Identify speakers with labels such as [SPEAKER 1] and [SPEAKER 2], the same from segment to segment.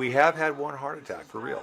[SPEAKER 1] we have had one heart attack, for real.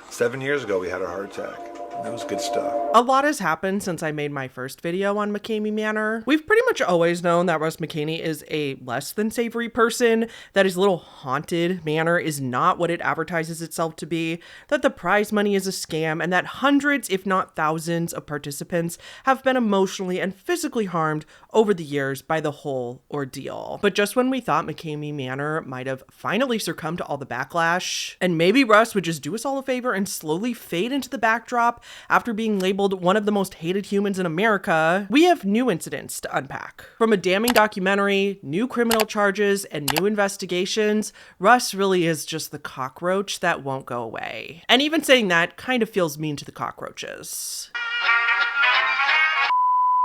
[SPEAKER 1] 7 years ago, we had a heart attack. That was good stuff.
[SPEAKER 2] A lot has happened since I made my first video on McKamey Manor. We've pretty much always known that Russ McKamey is a less than savory person, that his little haunted manor is not what it advertises itself to be, that the prize money is a scam, and that hundreds, if not thousands, of participants have been emotionally and physically harmed over the years by the whole ordeal. But just when we thought McKamey Manor might have finally succumbed to all the backlash, and maybe Russ would just do us all a favor and slowly fade into the backdrop after being labeled one of the most hated humans in America, we have new incidents to unpack. From a damning documentary, new criminal charges, and new investigations, Russ really is just the cockroach that won't go away. And even saying that kind of feels mean to the cockroaches.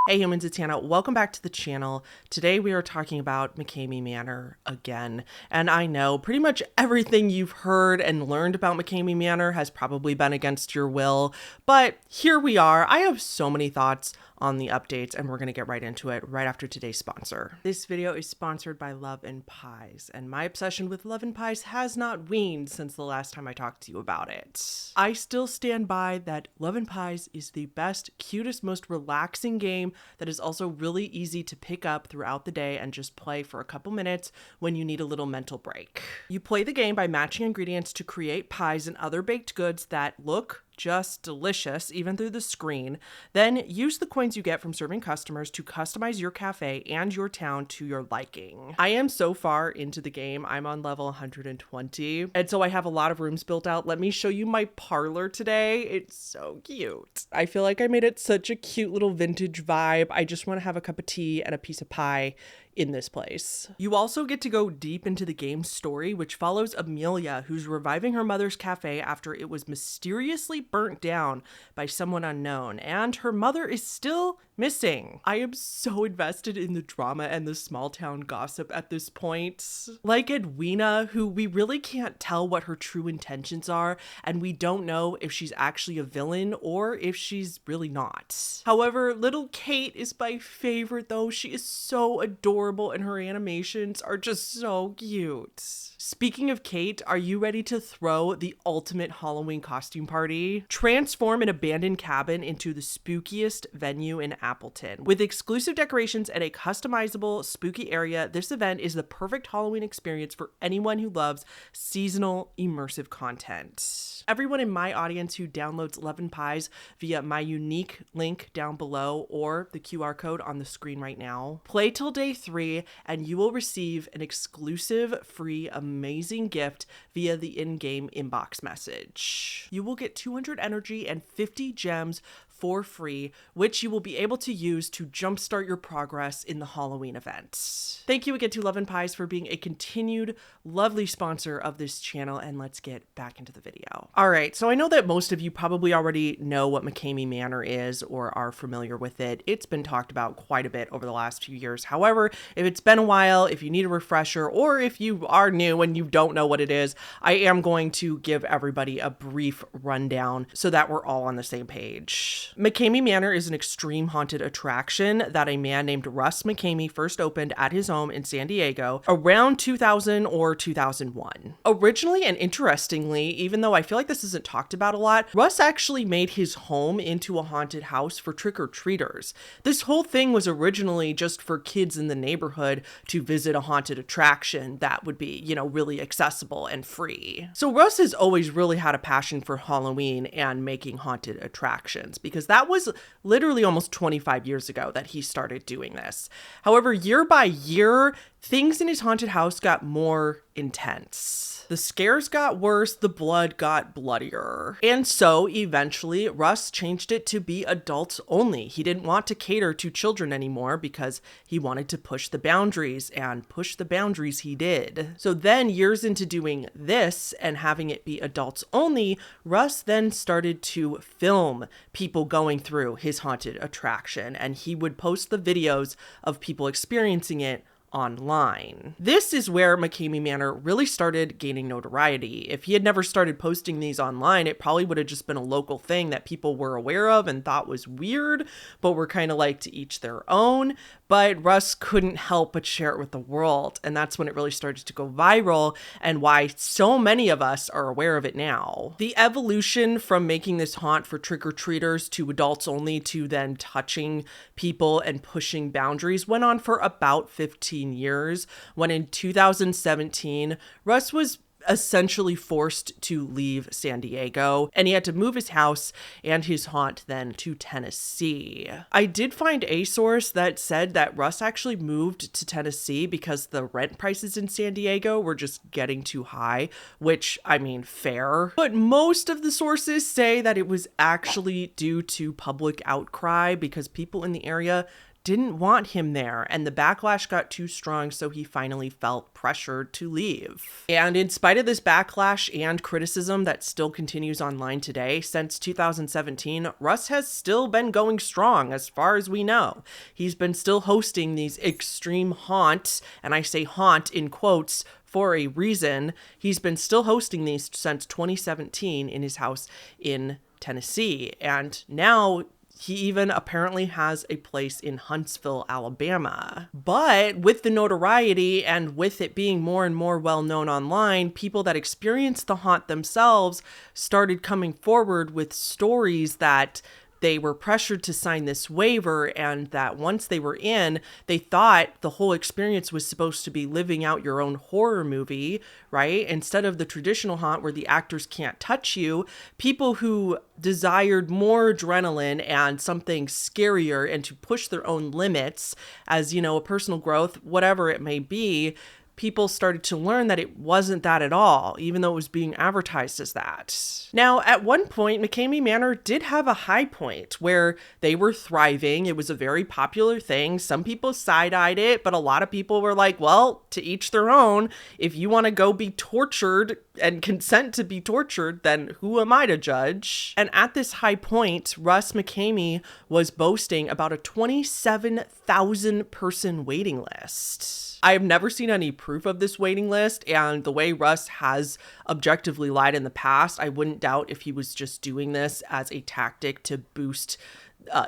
[SPEAKER 2] Hey humans, it's Hannah. Welcome back to the channel. Today we are talking about McKamey Manor again. And I know pretty much everything you've heard and learned about McKamey Manor has probably been against your will, but here we are. I have so many thoughts on the updates, and we're going to get right into it right after today's sponsor. This video is sponsored by Love and Pies, and my obsession with Love and Pies has not waned since the last time I talked to you about it. I still stand by that Love and Pies is the best, cutest, most relaxing game that is also really easy to pick up throughout the day and just play for a couple minutes when you need a little mental break. You play the game by matching ingredients to create pies and other baked goods that look just delicious, even through the screen. Then use the coins you get from serving customers to customize your cafe and your town to your liking. I am so far into the game. I'm on level 120, and so I have a lot of rooms built out. Let me show you my parlor today. It's so cute. I feel like I made it such a cute little vintage vibe. I just want to have a cup of tea and a piece of pie in this place. You also get to go deep into the game's story, which follows Amelia, who's reviving her mother's cafe after it was mysteriously burnt down by someone unknown, and her mother is still missing. I am so invested in the drama and the small town gossip at this point. Like Edwina, who we really can't tell what her true intentions are, and we don't know if she's actually a villain or if she's really not. However, little Kate is my favorite though. She is so adorable and her animations are just so cute. Speaking of Kate, are you ready to throw the ultimate Halloween costume party? Transform an abandoned cabin into the spookiest venue in Appleton. With exclusive decorations and a customizable spooky area, this event is the perfect Halloween experience for anyone who loves seasonal immersive content. Everyone in my audience who downloads Love and Pies via my unique link down below or the QR code on the screen right now, play till day 3 and you will receive an exclusive free amazing gift via the in-game inbox message. You will get 200 energy and 50 gems for free, which you will be able to use to jumpstart your progress in the Halloween event. Thank you again to Love and Pies for being a continued lovely sponsor of this channel, and let's get back into the video. All right, so I know that most of you probably already know what McKamey Manor is or are familiar with it. It's been talked about quite a bit over the last few years. However, if it's been a while, if you need a refresher, or if you are new and you don't know what it is, I am going to give everybody a brief rundown so that we're all on the same page. McKamey Manor is an extreme haunted attraction that a man named Russ McKamey first opened at his home in San Diego around 2000 or 2001. Originally and interestingly, even though I feel like this isn't talked about a lot, Russ actually made his home into a haunted house for trick-or-treaters. This whole thing was originally just for kids in the neighborhood to visit a haunted attraction that would be, really accessible and free. So Russ has always really had a passion for Halloween and making haunted attractions, because that was literally almost 25 years ago that he started doing this. However, year by year, things in his haunted house got more intense. The scares got worse, the blood got bloodier. And so eventually Russ changed it to be adults only. He didn't want to cater to children anymore because he wanted to push the boundaries, and push the boundaries he did. So then years into doing this and having it be adults only, Russ then started to film people going through his haunted attraction, and he would post the videos of people experiencing it online. This is where McKamey Manor really started gaining notoriety. If he had never started posting these online, it probably would have just been a local thing that people were aware of and thought was weird, but were kind of like to each their own. But Russ couldn't help but share it with the world, and that's when it really started to go viral and why so many of us are aware of it now. The evolution from making this haunt for trick-or-treaters to adults only to then touching people and pushing boundaries went on for about 15 years, when in 2017, Russ was essentially forced to leave San Diego, and he had to move his house and his haunt then to Tennessee. I did find a source that said that Russ actually moved to Tennessee because the rent prices in San Diego were just getting too high, which, I mean, fair. But most of the sources say that it was actually due to public outcry because people in the area didn't want him there, and the backlash got too strong, so he finally felt pressured to leave. And in spite of this backlash and criticism that still continues online today, since 2017, Russ has still been going strong as far as we know. He's been still hosting these extreme haunts, and I say haunt in quotes, for a reason. He's been still hosting these since 2017 in his house in Tennessee, and now he even apparently has a place in Huntsville, Alabama. But with the notoriety and with it being more and more well-known online, people that experienced the haunt themselves started coming forward with stories that they were pressured to sign this waiver, and that once they were in, they thought the whole experience was supposed to be living out your own horror movie, right? Instead of the traditional haunt where the actors can't touch you, people who desired more adrenaline and something scarier and to push their own limits as, you know, a personal growth, whatever it may be, people started to learn that it wasn't that at all, even though it was being advertised as that. Now, at one point, McKamey Manor did have a high point where they were thriving. It was a very popular thing. Some people side-eyed it, but a lot of people were like, well, to each their own. If you want to go be tortured and consent to be tortured, then who am I to judge? And at this high point, Russ McKamey was boasting about a 27,000 person waiting list. I have never seen any proof of this waiting list, and the way Russ has objectively lied in the past, I wouldn't doubt if he was just doing this as a tactic to boost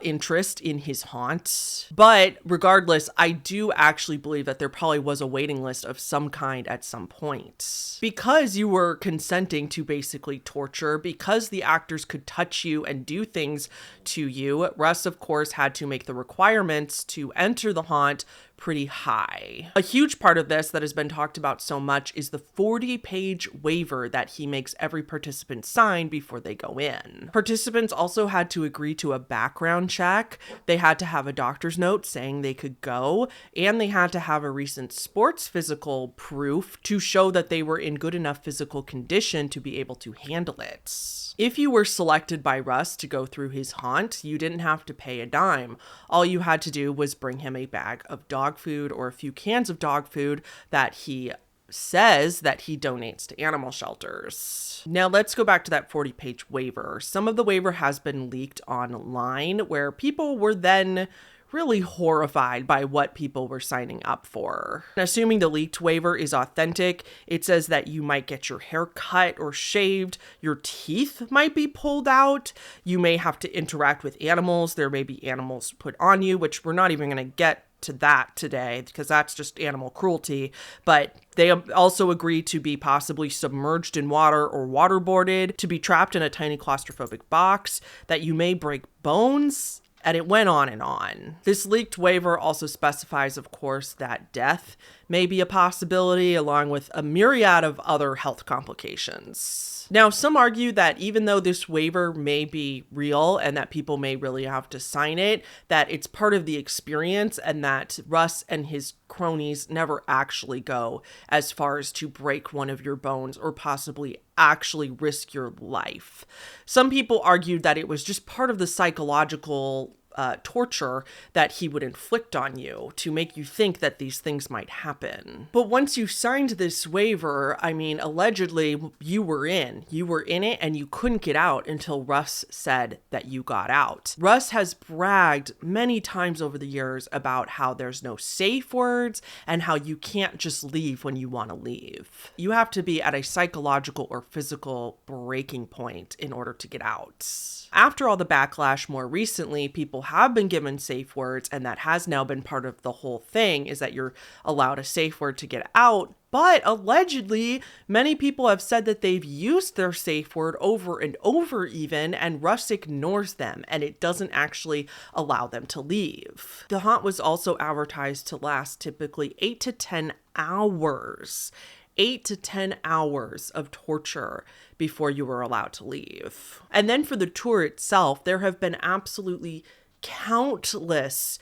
[SPEAKER 2] interest in his haunt. But regardless, I do actually believe that there probably was a waiting list of some kind at some point. Because you were consenting to basically torture, because the actors could touch you and do things to you, Russ, of course, had to make the requirements to enter the haunt pretty high. A huge part of this that has been talked about so much is the 40-page waiver that he makes every participant sign before they go in. Participants also had to agree to a background check. They had to have a doctor's note saying they could go, and they had to have a recent sports physical proof to show that they were in good enough physical condition to be able to handle it. If you were selected by Russ to go through his haunt, you didn't have to pay a dime. All you had to do was bring him a bag of dog food or a few cans of dog food that he says that he donates to animal shelters. Now let's go back to that 40-page waiver. Some of the waiver has been leaked online where people were then really horrified by what people were signing up for. And assuming the leaked waiver is authentic, it says that you might get your hair cut or shaved, your teeth might be pulled out, you may have to interact with animals, there may be animals put on you, which we're not even going to get to that today because that's just animal cruelty. But they also agree to be possibly submerged in water or waterboarded, to be trapped in a tiny claustrophobic box, that you may break bones. And it went on and on. This leaked waiver also specifies, of course, that death may be a possibility, along with a myriad of other health complications. Now, some argue that even though this waiver may be real and that people may really have to sign it, that it's part of the experience and that Russ and his cronies never actually go as far as to break one of your bones or possibly actually risk your life. Some people argued that it was just part of the psychological torture that he would inflict on you to make you think that these things might happen. But once you signed this waiver, I mean, allegedly you were in it and you couldn't get out until Russ said that you got out. Russ has bragged many times over the years about how there's no safe words and how you can't just leave when you want to leave. You have to be at a psychological or physical breaking point in order to get out. After all the backlash more recently, people have been given safe words, and that has now been part of the whole thing, is that you're allowed a safe word to get out. But allegedly, many people have said that they've used their safe word over and over even, and Russ ignores them, and it doesn't actually allow them to leave. The haunt was also advertised to last typically 8 to 10 hours. 8 to 10 hours of torture before you were allowed to leave. And then for the tour itself, there have been absolutely countless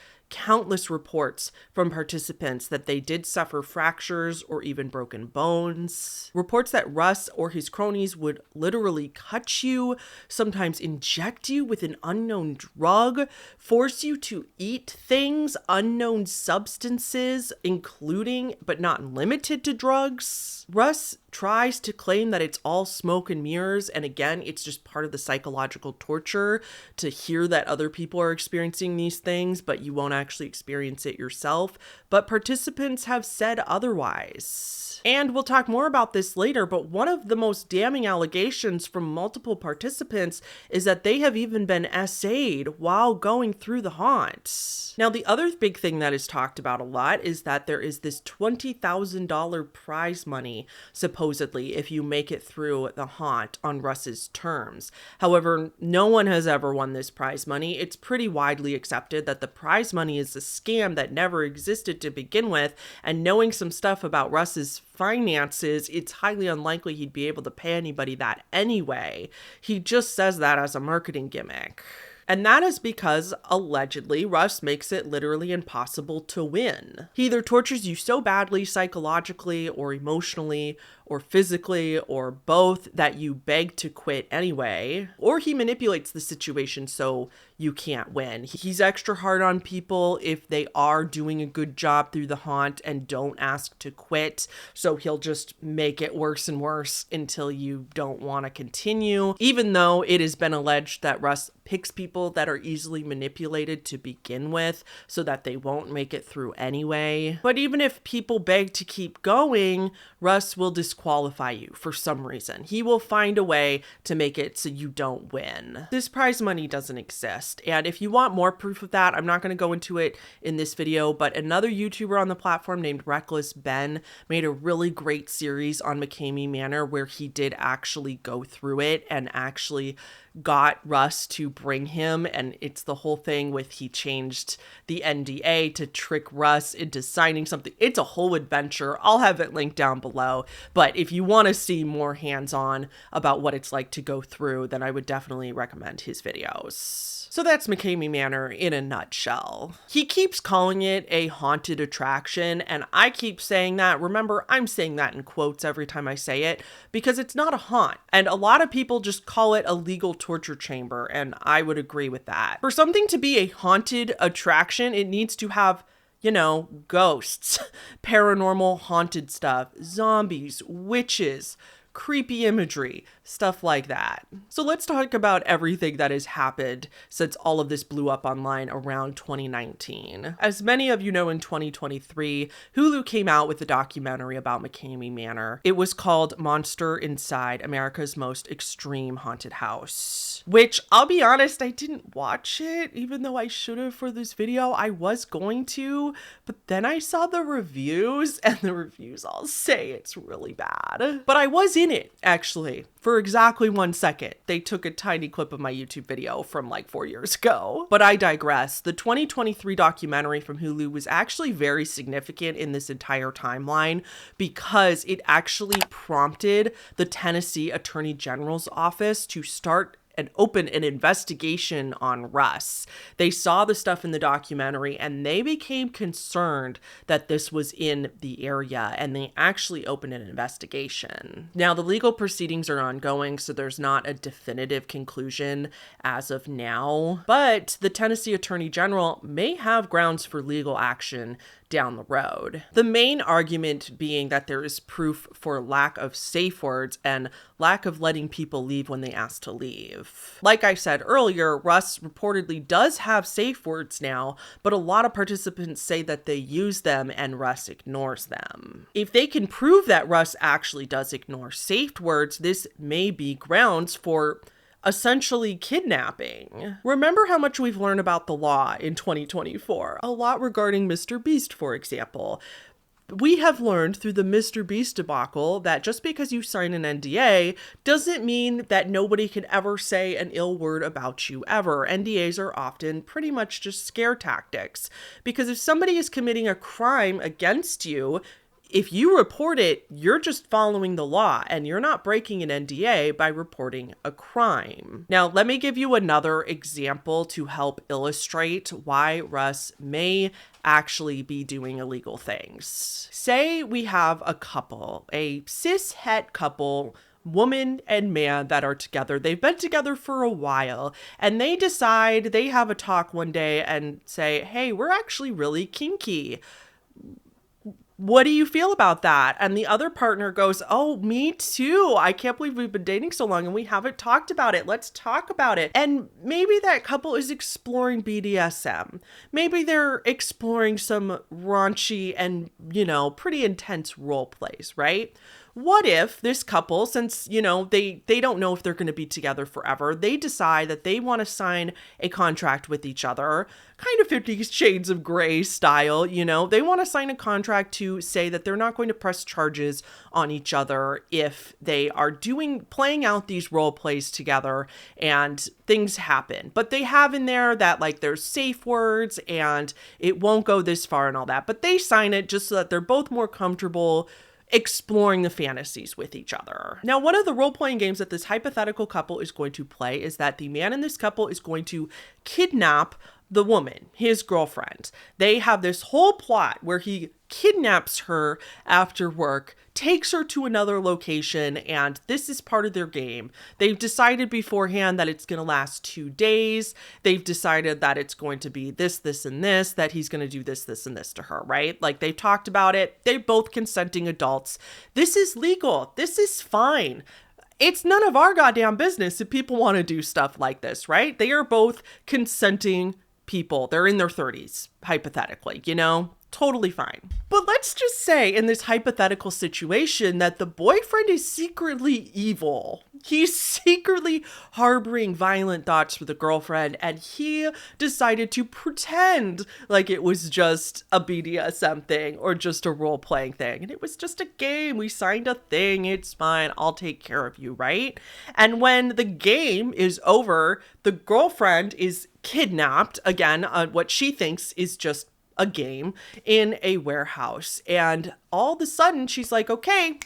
[SPEAKER 2] reports from participants that they did suffer fractures or even broken bones. Reports that Russ or his cronies would literally cut you, sometimes inject you with an unknown drug, force you to eat things, unknown substances, including but not limited to drugs. Russ tries to claim that it's all smoke and mirrors, and again, it's just part of the psychological torture to hear that other people are experiencing these things, but you won't actually experience it yourself. But participants have said otherwise. And we'll talk more about this later, but one of the most damning allegations from multiple participants is that they have even been essayed while going through the haunt. Now, the other big thing that is talked about a lot is that there is this $20,000 prize money, supposedly, if you make it through the haunt on Russ's terms. However, no one has ever won this prize money. It's pretty widely accepted that the prize money is a scam that never existed to begin with, and knowing some stuff about Russ's finances, it's highly unlikely he'd be able to pay anybody that anyway. He just says that as a marketing gimmick. And that is because, allegedly, Russ makes it literally impossible to win. He either tortures you so badly psychologically or emotionally or physically or both that you beg to quit anyway, or he manipulates the situation so you can't win. He's extra hard on people if they are doing a good job through the haunt and don't ask to quit, so he'll just make it worse and worse until you don't want to continue, even though it has been alleged that Russ picks people that are easily manipulated to begin with so that they won't make it through anyway. But even if people beg to keep going, Russ will disqualify you for some reason. He will find a way to make it so you don't win. This prize money doesn't exist. And if you want more proof of that, I'm not going to go into it in this video, but another YouTuber on the platform named Reckless Ben made a really great series on McKamey Manor where he did actually go through it and actually got Russ to bring him, and it's the whole thing with he changed the NDA to trick Russ into signing something. It's a whole adventure. I'll have it linked down below, but if you want to see more hands-on about what it's like to go through, then I would definitely recommend his videos. So that's McKamey Manor in a nutshell. He keeps calling it a haunted attraction, and I keep saying that. Remember, I'm saying that in quotes every time I say it, because it's not a haunt. And a lot of people just call it a legal torture chamber, and I would agree with that. For something to be a haunted attraction, it needs to have, you know, ghosts, paranormal haunted stuff, zombies, witches, creepy imagery, stuff like that. So let's talk about everything that has happened since all of this blew up online around 2019. As many of you know, in 2023, Hulu came out with a documentary about McKamey Manor. It was called Monster Inside America's Most Extreme Haunted House, which, I'll be honest, I didn't watch it, even though I should have for this video. I was going to, but then I saw the reviews, and the reviews all say it's really bad. But I was in it, actually, for exactly 1 second. They took a tiny clip of my YouTube video from like 4 years ago. But I digress. The 2023 documentary from Hulu was actually very significant in this entire timeline because it actually prompted the Tennessee Attorney General's office to start and open an investigation on Russ. They saw the stuff in the documentary and they became concerned that this was in the area, and they actually opened an investigation. Now, the legal proceedings are ongoing, so there's not a definitive conclusion as of now, but the Tennessee Attorney General may have grounds for legal action down the road. The main argument being that there is proof for lack of safe words and lack of letting people leave when they ask to leave. Like I said earlier, Russ reportedly does have safe words now, but a lot of participants say that they use them and Russ ignores them. If they can prove that Russ actually does ignore safe words, this may be grounds for essentially kidnapping. Remember how much we've learned about the law in 2024? A lot regarding Mr. Beast, for example. We have learned through the Mr. Beast debacle that just because you sign an NDA doesn't mean that nobody can ever say an ill word about you ever. NDAs are often pretty much just scare tactics, because if somebody is committing a crime against you, if you report it, you're just following the law and you're not breaking an NDA by reporting a crime. Now, let me give you another example to help illustrate why Russ may actually be doing illegal things. Say we have a couple, a cis-het couple, woman and man, that are together. They've been together for a while and they decide, they have a talk one day and say, hey, we're actually really kinky. What do you feel about that? And the other partner goes, oh, me too. I can't believe we've been dating so long and we haven't talked about it. Let's talk about it. And maybe that couple is exploring BDSM. Maybe they're exploring some raunchy and, pretty intense role plays, right? What if this couple, since, they don't know if they're going to be together forever, they decide that they want to sign a contract with each other, kind of 50 Shades of Grey style, they want to sign a contract to say that they're not going to press charges on each other if they are playing out these role plays together and things happen. But they have in there that there's safe words and it won't go this far and all that, but they sign it just so that they're both more comfortable exploring the fantasies with each other. Now, one of the role-playing games that this hypothetical couple is going to play is that the man in this couple is going to kidnap the woman, his girlfriend. They have this whole plot where he kidnaps her after work, takes her to another location, and this is part of their game. They've decided beforehand that it's going to last 2 days. They've decided that it's going to be this, and this, that he's going to do this, and this to her, right? They've talked about it. They're both consenting adults. This is legal. This is fine. It's none of our goddamn business if people want to do stuff like this, right? They are both consenting people. They're in their 30s, hypothetically, totally fine. But let's just say in this hypothetical situation that the boyfriend is secretly evil. He's secretly harboring violent thoughts for the girlfriend, and he decided to pretend like it was just a BDSM thing or just a role-playing thing. And it was just a game. We signed a thing. It's fine. I'll take care of you, right? And when the game is over, the girlfriend is kidnapped, again, what she thinks is just a game, in a warehouse. And all of a sudden she's like, okay,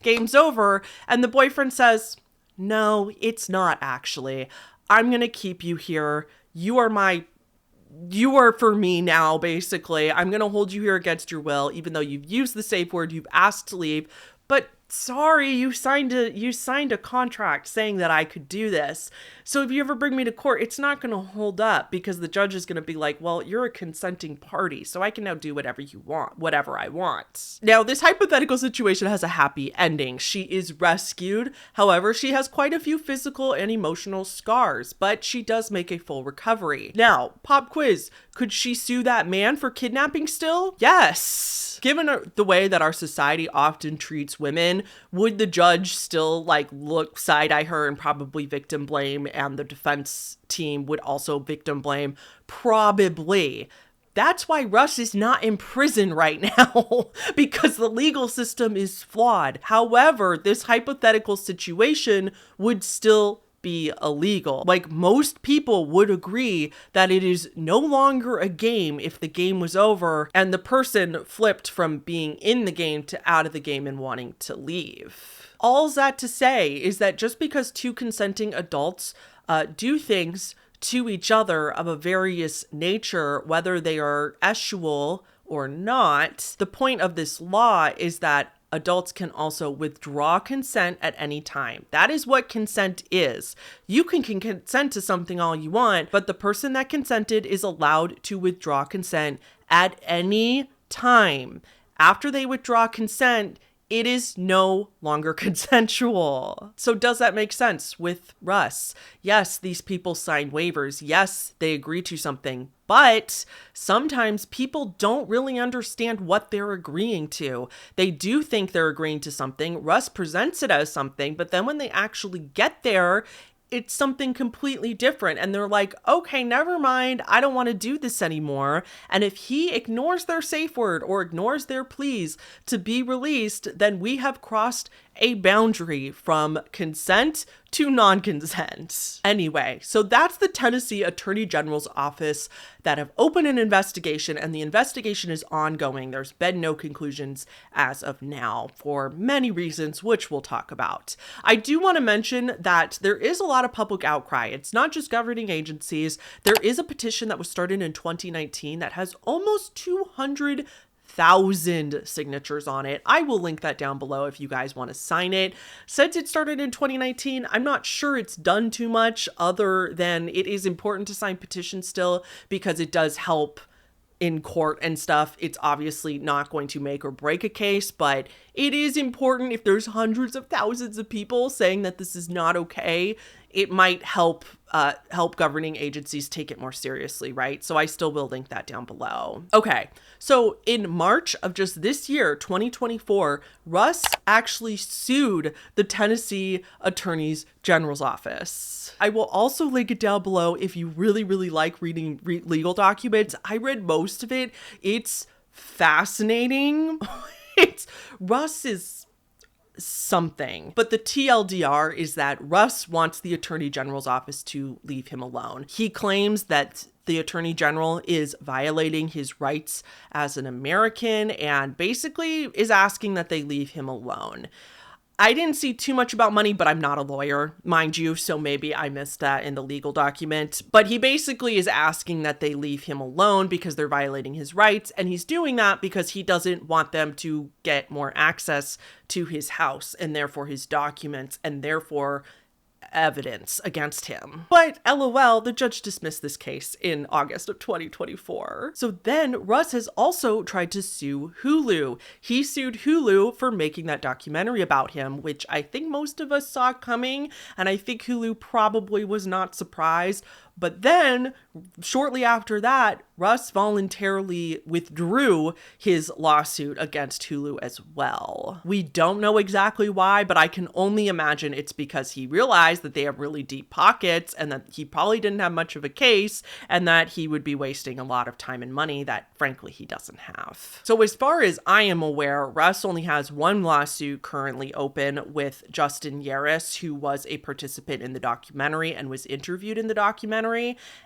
[SPEAKER 2] game's over. And the boyfriend says, no, it's not actually. I'm going to keep you here. You are for me now, basically. I'm going to hold you here against your will, even though you've used the safe word, you've asked to leave. But sorry, you signed a contract saying that I could do this. So if you ever bring me to court, it's not going to hold up, because the judge is going to be like, well, you're a consenting party, so I can now do whatever I want. Now, this hypothetical situation has a happy ending. She is rescued. However, she has quite a few physical and emotional scars, but she does make a full recovery. Now, pop quiz. Could she sue that man for kidnapping still? Yes. Given the way that our society often treats women, would the judge still look side-eye her and probably victim blame, and the defense team would also victim blame? Probably. That's why Russ is not in prison right now, because the legal system is flawed. However, this hypothetical situation would still be illegal. Most people would agree that it is no longer a game if the game was over and the person flipped from being in the game to out of the game and wanting to leave. All that to say is that just because two consenting adults do things to each other of a various nature, whether they are eschewal or not. The point of this law is that adults can also withdraw consent at any time. That is what consent is. You can consent to something all you want, but the person that consented is allowed to withdraw consent at any time. After they withdraw consent, it is no longer consensual. So does that make sense with Russ? Yes, these people sign waivers. Yes, they agree to something. But sometimes people don't really understand what they're agreeing to. They do think they're agreeing to something. Russ presents it as something, but then when they actually get there, it's something completely different. And they're like, okay, never mind. I don't want to do this anymore. And if he ignores their safe word or ignores their pleas to be released, then we have crossed a boundary from consent to non-consent. Anyway, so that's the Tennessee Attorney General's office that have opened an investigation, and the investigation is ongoing. There's been no conclusions as of now for many reasons, which we'll talk about. I do want to mention that there is a lot of public outcry. It's not just governing agencies. There is a petition that was started in 2019 that has almost 200,000 signatures on it. I will link that down below if you guys want to sign it. Since it started in 2019, I'm not sure it's done too much other than it is important to sign petitions still because it does help in court and stuff. It's obviously not going to make or break a case, but it is important. If there's hundreds of thousands of people saying that this is not okay, it might help governing agencies take it more seriously, right? So I still will link that down below. Okay, so in March of just this year, 2024, Russ actually sued the Tennessee Attorney General's office. I will also link it down below if you really, really like reading legal documents. I read most of it. It's fascinating. Russ is something. But the TLDR is that Russ wants the Attorney General's office to leave him alone. He claims that the Attorney General is violating his rights as an American and basically is asking that they leave him alone. I didn't see too much about money, but I'm not a lawyer, mind you, so maybe I missed that in the legal document. But he basically is asking that they leave him alone because they're violating his rights, and he's doing that because he doesn't want them to get more access to his house and therefore his documents and therefore evidence against him. But LOL, the judge dismissed this case in August of 2024. So then Russ has also tried to sue Hulu. He sued Hulu for making that documentary about him, which I think most of us saw coming, and I think Hulu probably was not surprised. But then, shortly after that, Russ voluntarily withdrew his lawsuit against Hulu as well. We don't know exactly why, but I can only imagine it's because he realized that they have really deep pockets and that he probably didn't have much of a case and that he would be wasting a lot of time and money that, frankly, he doesn't have. So as far as I am aware, Russ only has one lawsuit currently open with Justin Yaris, who was a participant in the documentary and was interviewed in the documentary.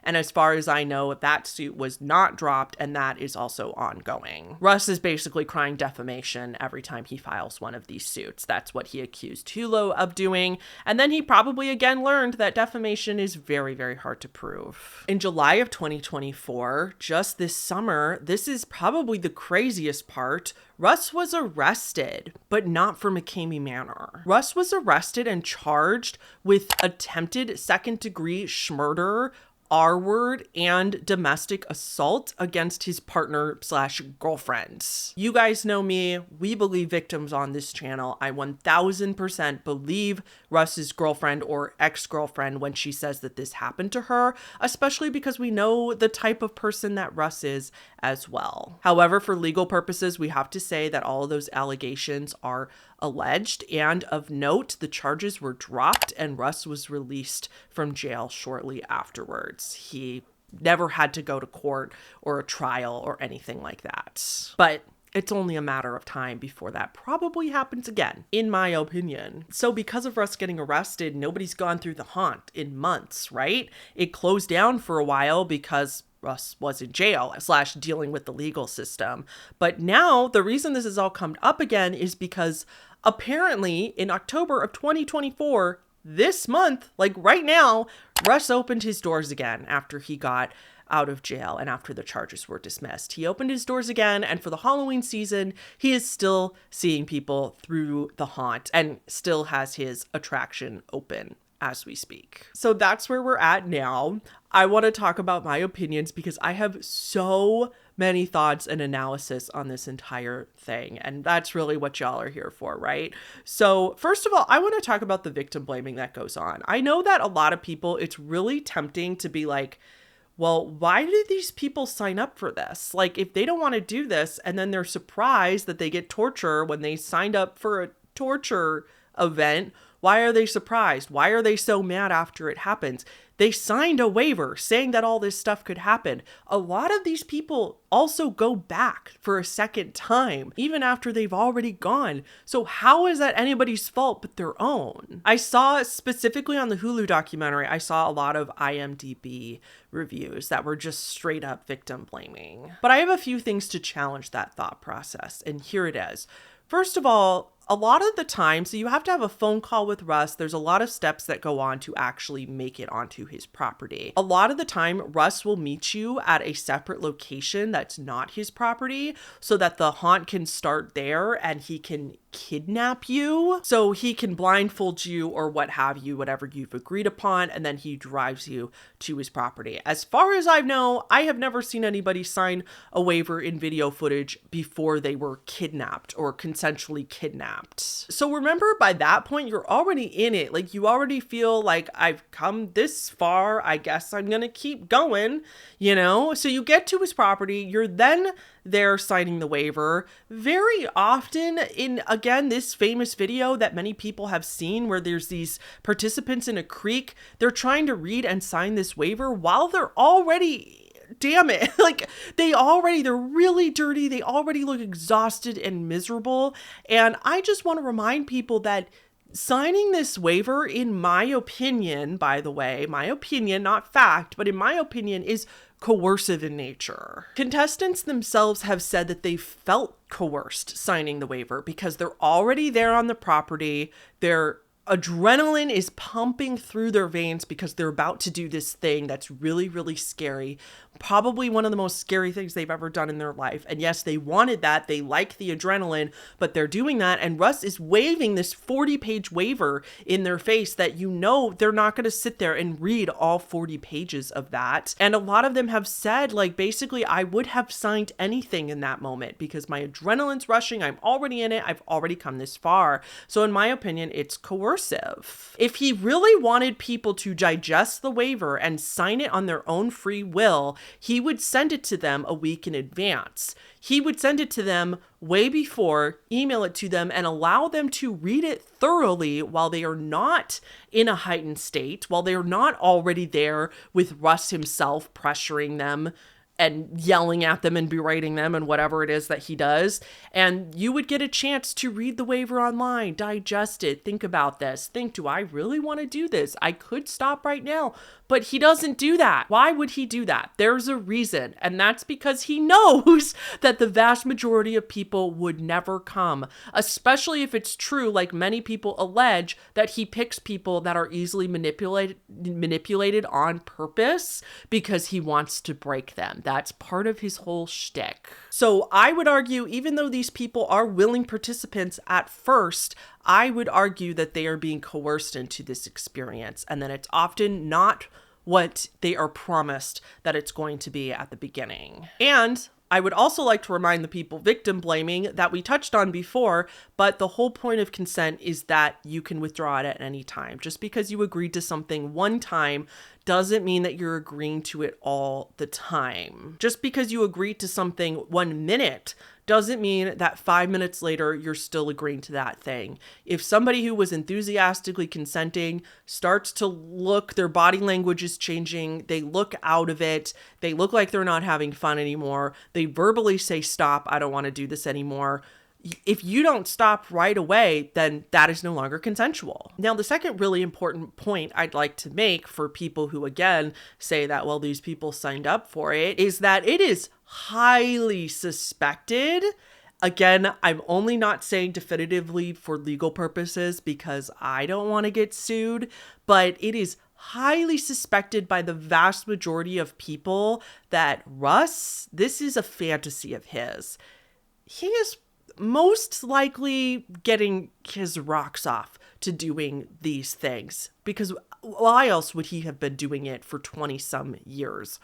[SPEAKER 2] And as far as I know, that suit was not dropped, and that is also ongoing. Russ is basically crying defamation every time he files one of these suits. That's what he accused Hulu of doing. And then he probably again learned that defamation is very, very hard to prove. In July of 2024, just this summer, this is probably the craziest part, Russ was arrested, but not for McKamey Manor. Russ was arrested and charged with attempted second-degree murder, R-word, and domestic assault against his partner/girlfriend. You guys know me. We believe victims on this channel. I 1000% believe Russ's girlfriend or ex-girlfriend when she says that this happened to her, especially because we know the type of person that Russ is as well. However, for legal purposes, we have to say that all of those allegations are alleged, and of note, the charges were dropped and Russ was released from jail shortly afterwards. He never had to go to court or a trial or anything like that. But it's only a matter of time before that probably happens again, in my opinion. So because of Russ getting arrested, nobody's gone through the haunt in months, right? It closed down for a while because Russ was in jail / dealing with the legal system. But now the reason this has all come up again is because apparently in October of 2024, this month, like right now, Russ opened his doors again after he got out of jail and after the charges were dismissed. He opened his doors again, and for the Halloween season, he is still seeing people through the haunt and still has his attraction open as we speak. So that's where we're at now. I want to talk about my opinions because I have so many thoughts and analysis on this entire thing. And that's really what y'all are here for, right? So first of all, I want to talk about the victim blaming that goes on. I know that a lot of people, it's really tempting to be like, well, why did these people sign up for this? Like, if they don't want to do this and then they're surprised that they get torture when they signed up for a torture event, why are they surprised? Why are they so mad after it happens? They signed a waiver saying that all this stuff could happen. A lot of these people also go back for a second time, even after they've already gone. So how is that anybody's fault but their own? I saw specifically on the Hulu documentary, I saw a lot of IMDb reviews that were just straight up victim blaming. But I have a few things to challenge that thought process, and here it is. First of all, a lot of the time, so you have to have a phone call with Russ. There's a lot of steps that go on to actually make it onto his property. A lot of the time, Russ will meet you at a separate location that's not his property so that the haunt can start there and he can kidnap you. So he can blindfold you or what have you, whatever you've agreed upon, and then he drives you to his property. As far as I know, I have never seen anybody sign a waiver in video footage before they were kidnapped or consensually kidnapped. So remember, by that point, you're already in it. Like, you already feel like, I've come this far, I guess I'm gonna keep going, you know? So you get to his property, you're then there signing the waiver. Very often in, again, this famous video that many people have seen where there's these participants in a creek, they're trying to read and sign this waiver while they're already, damn it, like they're really dirty. They already look exhausted and miserable. And I just want to remind people that signing this waiver, in my opinion, by the way, my opinion, not fact, but in my opinion, is coercive in nature. Contestants themselves have said that they felt coerced signing the waiver because they're already there on the property. Their adrenaline is pumping through their veins because they're about to do this thing that's really, really scary. Probably one of the most scary things they've ever done in their life. And yes, they wanted that. They like the adrenaline, but they're doing that. And Russ is waving this 40-page waiver in their face that, you know, they're not going to sit there and read all 40 pages of that. And a lot of them have said, like, basically, I would have signed anything in that moment because my adrenaline's rushing. I'm already in it. I've already come this far. So in my opinion, it's coercive. If he really wanted people to digest the waiver and sign it on their own free will, he would send it to them a week in advance. He would send it to them way before, email it to them, and allow them to read it thoroughly while they are not in a heightened state, while they are not already there with Russ himself pressuring them and yelling at them and berating them and whatever it is that he does. And you would get a chance to read the waiver online, digest it, think about this, think, do I really want to do this? I could stop right now. But he doesn't do that. Why would he do that? There's a reason. And that's because he knows that the vast majority of people would never come, especially if it's true, like many people allege, that he picks people that are easily manipulated on purpose because he wants to break them. That's part of his whole shtick. So I would argue, even though these people are willing participants at first, I would argue that they are being coerced into this experience, and that it's often not what they are promised that it's going to be at the beginning. And I would also like to remind the people victim blaming that we touched on before, but the whole point of consent is that you can withdraw it at any time. Just because you agreed to something one time doesn't mean that you're agreeing to it all the time. Just because you agreed to something 1 minute doesn't mean that 5 minutes later you're still agreeing to that thing. If somebody who was enthusiastically consenting starts to look, their body language is changing, they look out of it, they look like they're not having fun anymore, they verbally say, stop, I don't want to do this anymore. If you don't stop right away, then that is no longer consensual. Now, the second really important point I'd like to make for people who, again, say that, well, these people signed up for it, is that it is highly suspected, Again, I'm only not saying definitively for legal purposes because I don't want to get sued, but it is highly suspected by the vast majority of people that Russ, this is a fantasy of his. He is most likely getting his rocks off to doing these things because why else would he have been doing it for 20 some years?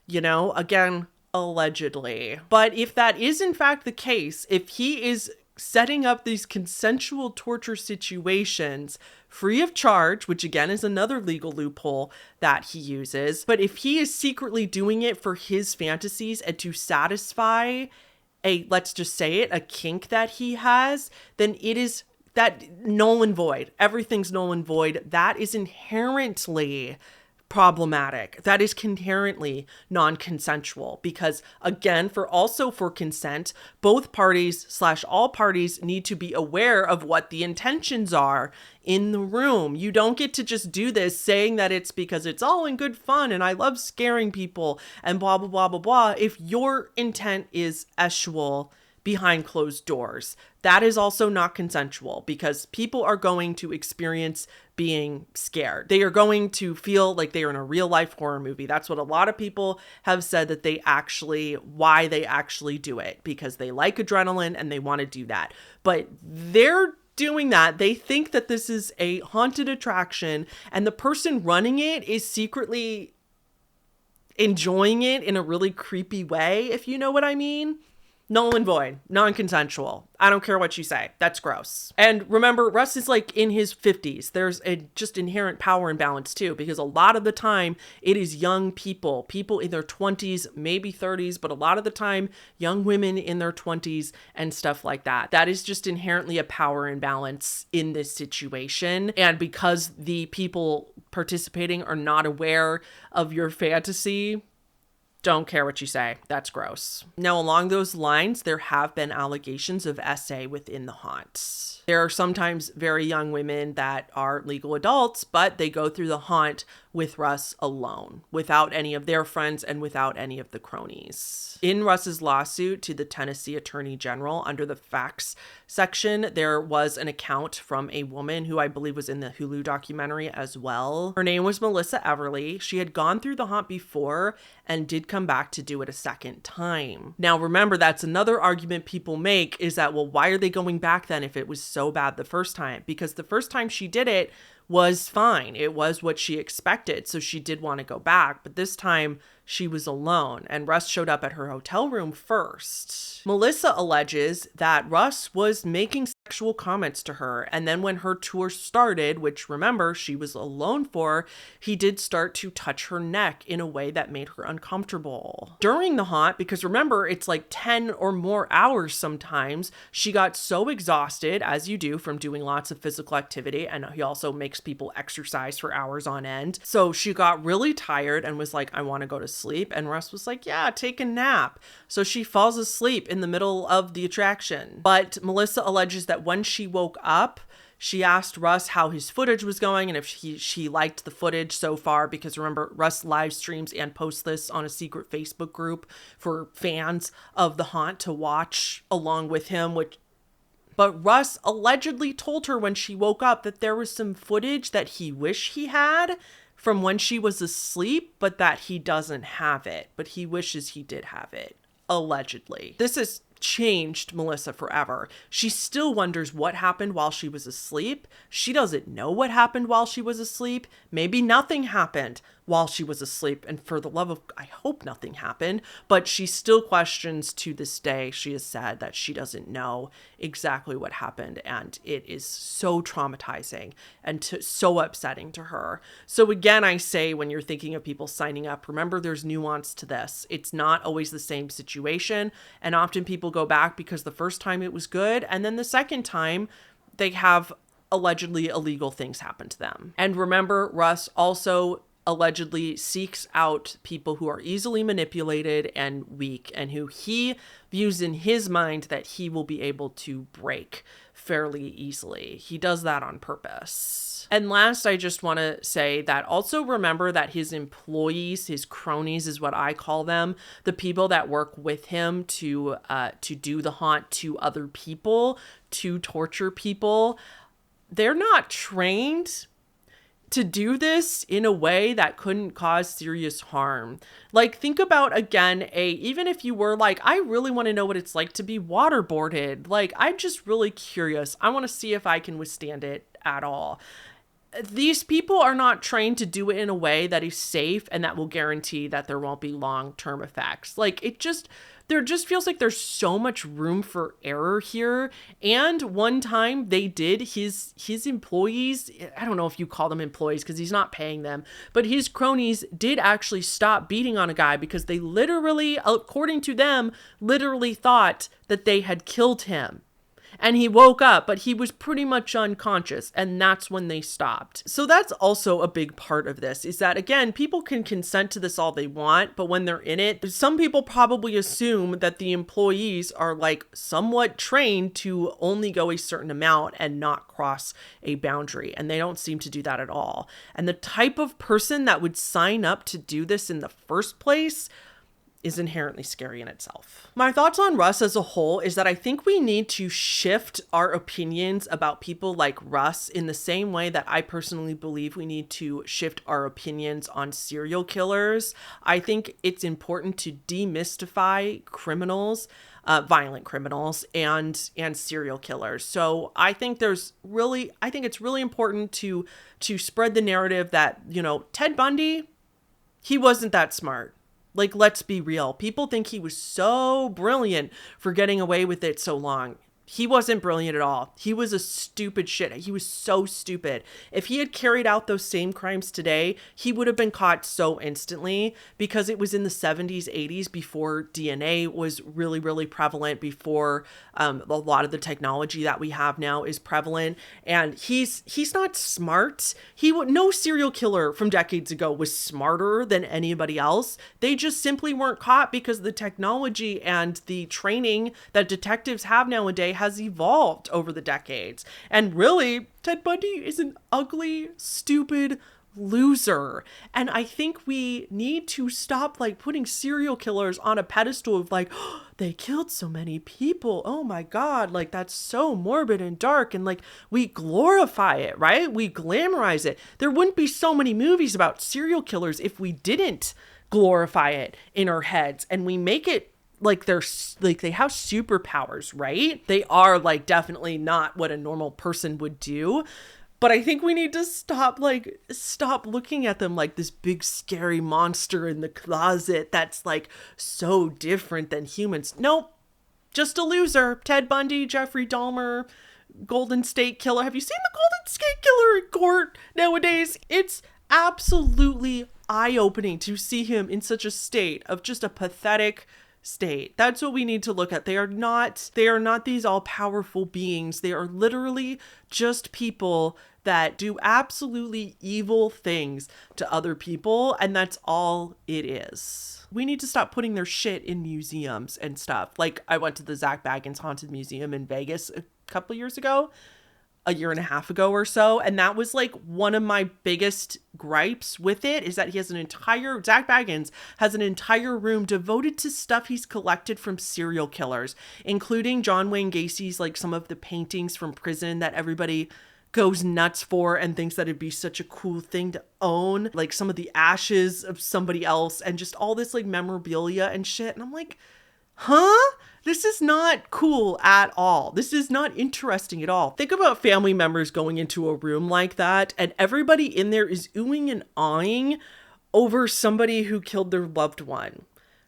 [SPEAKER 2] You know, again, allegedly. But if that is in fact the case, if he is setting up these consensual torture situations free of charge, which again is another legal loophole that he uses, but if he is secretly doing it for his fantasies and to satisfy let's just say it, a kink that he has, then it is that null and void. Everything's null and void. That is inherently problematic. That is inherently non-consensual because again, for consent, both parties / all parties need to be aware of what the intentions are in the room. You don't get to just do this saying that it's because it's all in good fun and I love scaring people and blah, blah, blah, blah, blah. If your intent is sexual behind closed doors, that is also not consensual because people are going to experience being scared. They are going to feel like they are in a real life horror movie. That's what a lot of people have said that why they actually do it, because they like adrenaline and they want to do that. But they're doing that. They think that this is a haunted attraction and the person running it is secretly enjoying it in a really creepy way, if you know what I mean. Null and void, non-consensual. I don't care what you say. That's gross. And remember, Russ is like in his 50s. There's a just inherent power imbalance too, because a lot of the time it is young people in their 20s, maybe 30s, but a lot of the time young women in their 20s and stuff like that. That is just inherently a power imbalance in this situation. And because the people participating are not aware of your fantasy, don't care what you say. That's gross. Now, along those lines, there have been allegations of SA within the haunt. There are sometimes very young women that are legal adults, but they go through the haunt with Russ alone, without any of their friends and without any of the cronies. In Russ's lawsuit to the Tennessee Attorney General, under the facts section, there was an account from a woman who I believe was in the Hulu documentary as well. Her name was Melissa Everly. She had gone through the haunt before and did come back to do it a second time. Now, remember, that's another argument people make is that, well, why are they going back then if it was so bad the first time? Because the first time she did it was fine. It was what she expected. So she did want to go back, but this time she was alone and Russ showed up at her hotel room first. Melissa alleges that Russ was making sexual comments to her. And then when her tour started, which remember she was alone for, he did start to touch her neck in a way that made her uncomfortable. During the haunt, because remember, it's like 10 or more hours sometimes, she got so exhausted, as you do from doing lots of physical activity. And he also makes people exercise for hours on end. So she got really tired and was like, I want to go to sleep. And Russ was like, yeah, take a nap. So she falls asleep in the middle of the attraction. But Melissa alleges that when she woke up, she asked Russ how his footage was going and if she liked the footage so far, because remember, Russ live streams and posts this on a secret Facebook group for fans of the haunt to watch along with him, but Russ allegedly told her when she woke up that there was some footage that he wished he had from when she was asleep, but that he doesn't have it, but he wishes he did have it, allegedly. This has changed Melissa forever. She still wonders what happened while she was asleep. She doesn't know what happened while she was asleep. Maybe nothing happened while she was asleep. And for the love of, I hope nothing happened, but she still questions to this day. She has said that she doesn't know exactly what happened. And it is so traumatizing and so upsetting to her. So again, I say, when you're thinking of people signing up, remember there's nuance to this. It's not always the same situation. And often people go back because the first time it was good. And then the second time they have allegedly illegal things happen to them. And remember, Russ also allegedly seeks out people who are easily manipulated and weak, and who he views in his mind that he will be able to break fairly easily. He does that on purpose. And last, I just want to say that also remember that his employees, his cronies is what I call them, the people that work with him to do the haunt to other people, to torture people, they're not trained to do this in a way that couldn't cause serious harm. Like, think about, again, even if you were like, I really want to know what it's like to be waterboarded. Like, I'm just really curious. I want to see if I can withstand it at all. These people are not trained to do it in a way that is safe and that will guarantee that there won't be long-term effects. Like, there just feels like there's so much room for error here. And one time they did, his employees, I don't know if you call them employees because he's not paying them, but his cronies did actually stop beating on a guy because they literally, according to them, literally thought that they had killed him. And he woke up, but he was pretty much unconscious, and that's when they stopped. So that's also a big part of this, is that, again, people can consent to this all they want, but when they're in it, some people probably assume that the employees are like somewhat trained to only go a certain amount and not cross a boundary, and they don't seem to do that at all. And the type of person that would sign up to do this in the first place is inherently scary in itself. My thoughts on Russ as a whole is that I think we need to shift our opinions about people like Russ in the same way that I personally believe we need to shift our opinions on serial killers. I think it's important to demystify criminals, violent criminals, and serial killers. So I think it's really important to spread the narrative that, Ted Bundy, he wasn't that smart. Like, let's be real. People think he was so brilliant for getting away with it so long. He wasn't brilliant at all. He was a stupid shit. He was so stupid. If he had carried out those same crimes today, he would have been caught so instantly, because it was in the 70s, 80s, before DNA was really, really prevalent, before a lot of the technology that we have now is prevalent. And he's not smart. No serial killer from decades ago was smarter than anybody else. They just simply weren't caught because the technology and the training that detectives have nowadays has evolved over the decades. And really, Ted Bundy is an ugly, stupid loser. And I think we need to stop putting serial killers on a pedestal of oh, they killed so many people. Oh my God. That's so morbid and dark. And we glorify it, right? We glamorize it. There wouldn't be so many movies about serial killers if we didn't glorify it in our heads, and we make it they have superpowers, right? They are definitely not what a normal person would do. But I think we need to stop looking at them like this big scary monster in the closet that's so different than humans. Nope. Just a loser. Ted Bundy, Jeffrey Dahmer, Golden State Killer. Have you seen the Golden State Killer in court nowadays? It's absolutely eye-opening to see him in such a state of just a pathetic state. That's what we need to look at. They are not these all-powerful beings. They are literally just people that do absolutely evil things to other people, and that's all it is. We need to stop putting their shit in museums and stuff. I went to the Zach Baggins Haunted Museum in Vegas a year and a half ago or so. And that was one of my biggest gripes with it, is that Zach Baggins has an entire room devoted to stuff he's collected from serial killers, including John Wayne Gacy's, some of the paintings from prison that everybody goes nuts for and thinks that it'd be such a cool thing to own, some of the ashes of somebody else, and just all this memorabilia and shit. And I'm like, huh? This is not cool at all. This is not interesting at all. Think about family members going into a room like that, and everybody in there is oohing and aahing over somebody who killed their loved one.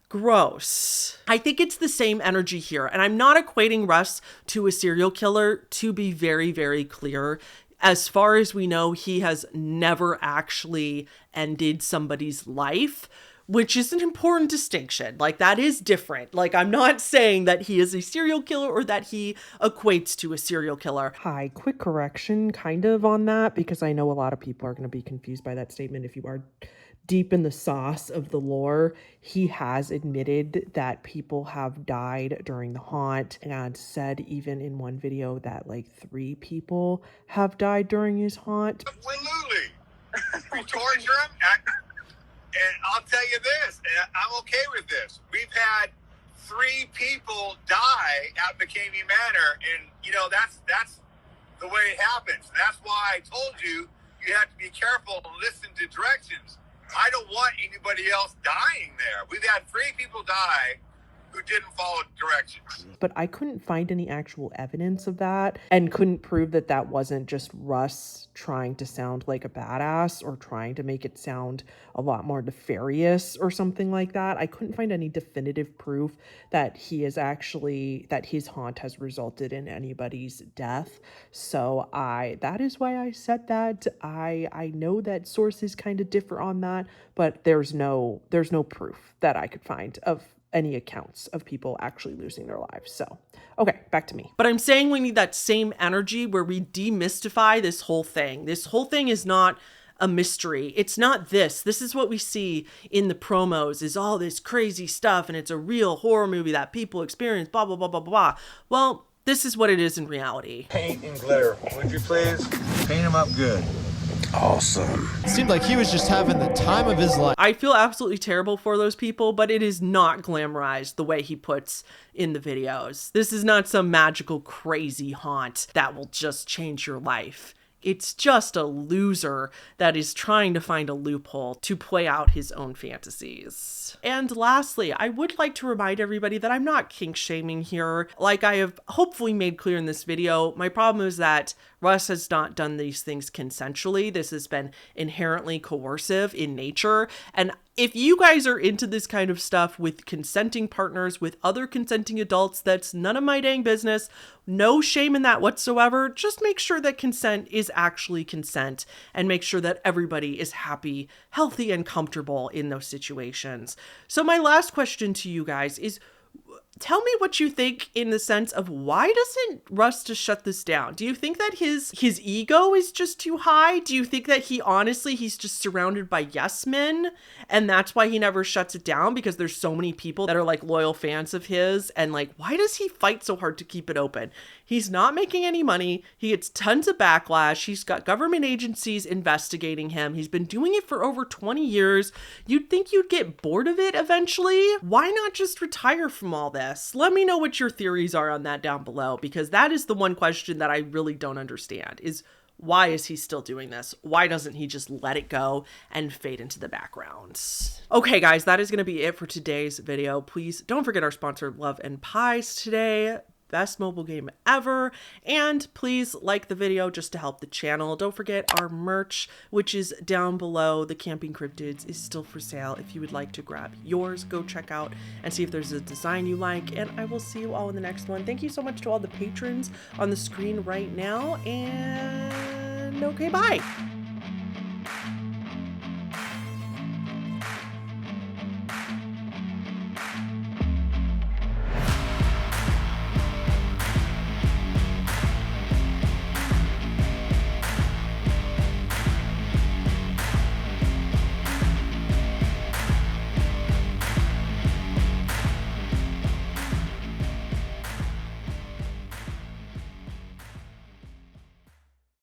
[SPEAKER 2] Gross. I think it's the same energy here. And I'm not equating Russ to a serial killer, to be very, very clear. As far as we know, he has never actually ended somebody's life, which is an important distinction. That is different. I'm not saying that he is a serial killer or that he equates to a serial killer. Hi, quick correction kind of on that, because I know a lot of people are going to be confused by that statement if you are deep in the sauce of the lore, he has admitted that people have died during the haunt, and said even in one video that like 3 people have died during his haunt.
[SPEAKER 1] Absolutely. We torture him. And I'll tell you this, I'm okay with this. We've had 3 people die at McKamey Manor, and you know that's the way it happens. That's why I told you have to be careful and listen to directions. I don't want anybody else dying there. We've had 3 people die who didn't follow directions.
[SPEAKER 2] But I couldn't find any actual evidence of that, and couldn't prove that that wasn't just Russ trying to sound like a badass or trying to make it sound a lot more nefarious or something like that. I couldn't find any definitive proof that that his haunt has resulted in anybody's death. So that is why I said that. I know that sources kind of differ on that, but there's no proof that I could find of any accounts of people actually losing their lives. So, okay, back to me. But I'm saying we need that same energy where we demystify this whole thing. This whole thing is not a mystery. It's not this. This is what we see in the promos, is all this crazy stuff, and it's a real horror movie that people experience, blah, blah, blah, blah, blah. Well, this is what it is in reality.
[SPEAKER 1] Paint and glitter. Would you please paint them up good?
[SPEAKER 3] Awesome.
[SPEAKER 4] It seemed like he was just having the time of his life.
[SPEAKER 2] I feel absolutely terrible for those people, but it is not glamorized the way he puts in the videos. This is not some magical, crazy haunt that will just change your life. It's just a loser that is trying to find a loophole to play out his own fantasies. And lastly, I would like to remind everybody that I'm not kink shaming here. Like I have hopefully made clear in this video, my problem is that Russ has not done these things consensually. This has been inherently coercive in nature. And if you guys are into this kind of stuff with consenting partners, with other consenting adults, that's none of my dang business. No shame in that whatsoever. Just make sure that consent is actually consent, and make sure that everybody is happy, healthy, and comfortable in those situations. So my last question to you guys is, tell me what you think in the sense of, why doesn't Russ just shut this down? Do you think that his ego is just too high? Do you think that he's just surrounded by yes men and that's why he never shuts it down, because there's so many people that are like loyal fans of his? And like, why does he fight so hard to keep it open? He's not making any money. He gets tons of backlash. He's got government agencies investigating him. He's been doing it for over 20 years. You'd think you'd get bored of it eventually. Why not just retire from all this? Let me know what your theories are on that down below, because that is the one question that I really don't understand, is why is he still doing this? Why doesn't he just let it go and fade into the background? Okay, guys, that is going to be it for today's video. Please don't forget our sponsor, Love and Pies today. Best mobile game ever. And please like the video just to help the channel. Don't forget our merch, which is down below. The Camping Cryptids is still for sale. If you would like to grab yours, go check out and see if there's a design you like. And I will see you all in the next one. Thank you so much to all the patrons on the screen right now. And okay, bye.